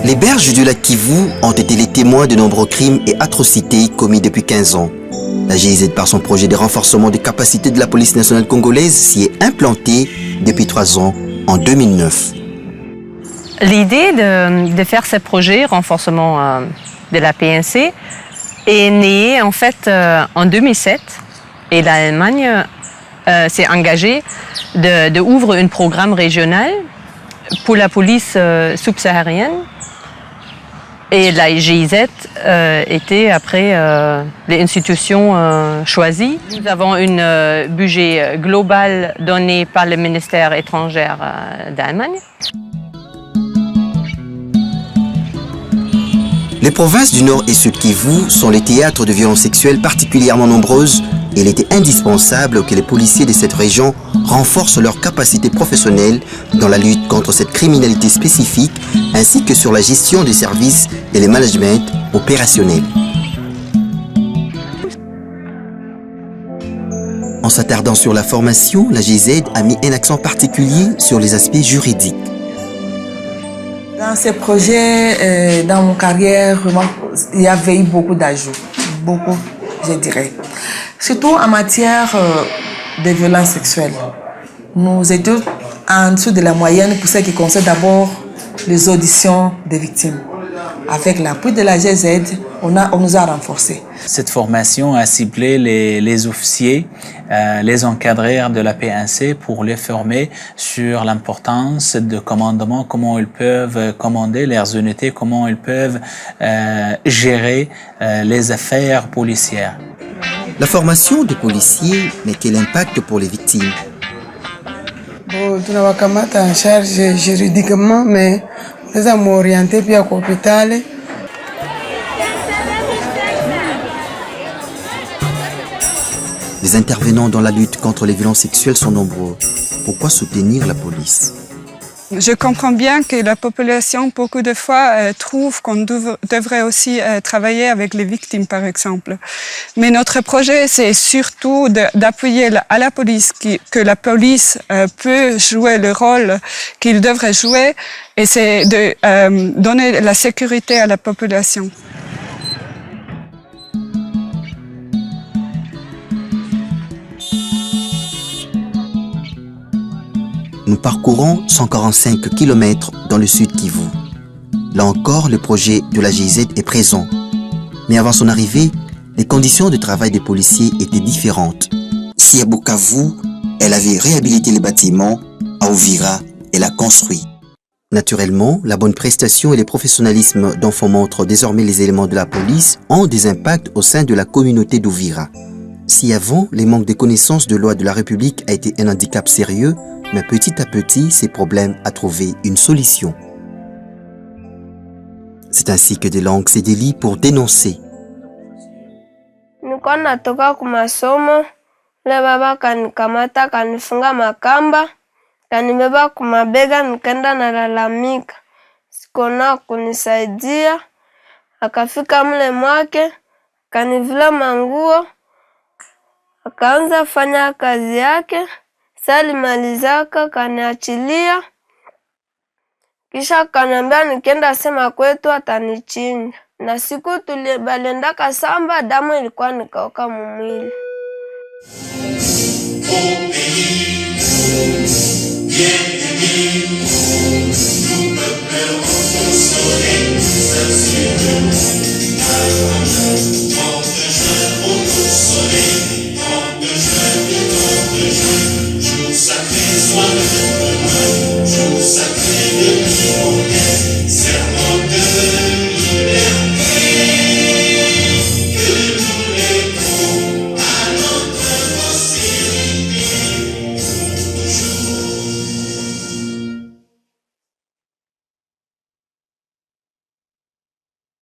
Les berges du lac Kivu ont été les témoins de nombreux crimes et atrocités commis depuis 15 ans. La GIZ, par son projet de renforcement des capacités de la police nationale congolaise, s'y est implantée depuis 3 ans, en 2009. L'idée de faire ce projet renforcement de la PNC est née en fait en 2007 et l'Allemagne s'est engagée d'ouvrir un programme régional pour la police subsaharienne. Et la GIZ était après les institutions choisies. Nous avons un budget global donné par le ministère étranger d'Allemagne. Les provinces du Nord et Sud Kivu sont les théâtres de violences sexuelles particulièrement nombreuses et il était indispensable que les policiers de cette région renforcent leurs capacités professionnelles dans la lutte contre cette criminalité spécifique ainsi que sur la gestion des services et le management opérationnel. En s'attardant sur la formation, la GIZ a mis un accent particulier sur les aspects juridiques. Dans ces projets, dans mon carrière, il y avait eu beaucoup d'ajouts, beaucoup, je dirais. Surtout en matière de violences sexuelles. Nous étions en dessous de la moyenne pour ce qui concerne d'abord les auditions des victimes. Avec l'appui de la GIZ, on nous a renforcés. Cette formation a ciblé les officiers, les encadreurs de la PNC pour les former sur l'importance de commandement, comment ils peuvent commander leurs unités, comment ils peuvent gérer les affaires policières. La formation des policiers n'a quel impact pour les victimes? Bon, tu n'as pas en charge juridiquement, mais nous avons orienté puis à l'hôpital. Les intervenants dans la lutte contre les violences sexuelles sont nombreux. Pourquoi soutenir la police? Je comprends bien que la population, beaucoup de fois, trouve qu'on devrait aussi travailler avec les victimes, par exemple. Mais notre projet, c'est surtout d'appuyer à la police, que la police peut jouer le rôle qu'il devrait jouer, et c'est de donner la sécurité à la population. Nous parcourons 145 km dans le sud Kivu. Là encore, le projet de la GIZ est présent. Mais avant son arrivée, les conditions de travail des policiers étaient différentes. Si à Bukavu, elle avait réhabilité les bâtiments, à Uvira, elle a construit. Naturellement, la bonne prestation et le professionnalisme dont font montre désormais les éléments de la police ont des impacts au sein de la communauté d'Uvira. Si avant, les manques de connaissances de loi de la République a été un handicap sérieux, mais petit à petit, ces problèmes ont trouvé une solution. C'est ainsi que des langues s'est délient pour dénoncer. Nilikuwa natoka kwa masomo, le baba kanikamata kanifunga makamba, kanibeba kwa mabega nikaenda nalalamika. Sikona kunisaidia, akafika mle mwake, kanivula manguo, akaanza fanya kazi yake. Salimalizaka kaniachilia, kisha kaniambia nikienda sema kwetu atanichinja. Na siku balendaka samba, damu ilikuwa nikauka mumwili.